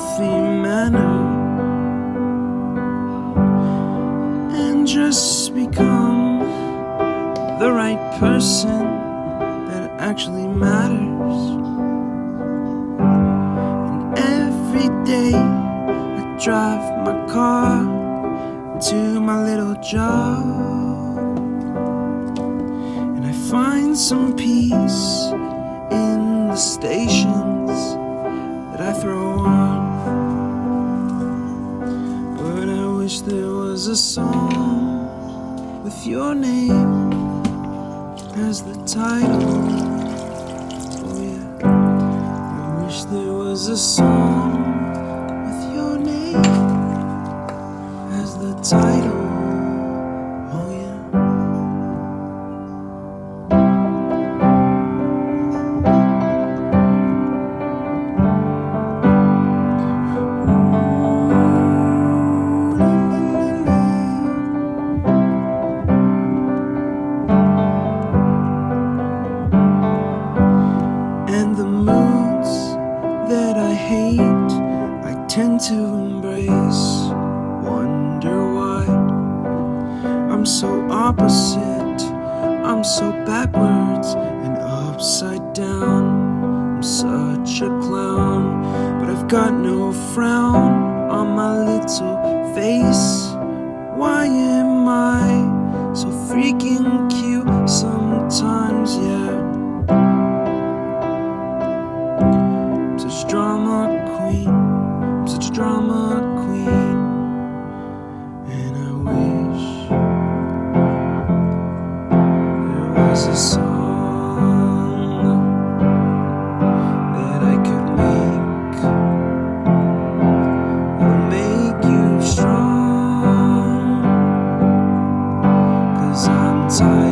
healthy manner and just become the right person that actually matters. And every day I drive my car to my little job, and I find some peace in the stations that I throw on. But I wish there was a song with your name as the title. Oh yeah, I wish there was a song with your name as the title. Oh yeah. And the moods that I hate, I tend to embrace. Wonder why I'm so opposite, I'm so backwards and upside down. I'm such a clown, but I've got no frown on my little face. Why am I so freaking cute sometimes, yeah? I'm such a drama queen, I'm such a drama queen. And I wish there was a song that I could make that'll make you strong. 'Cause I'm tired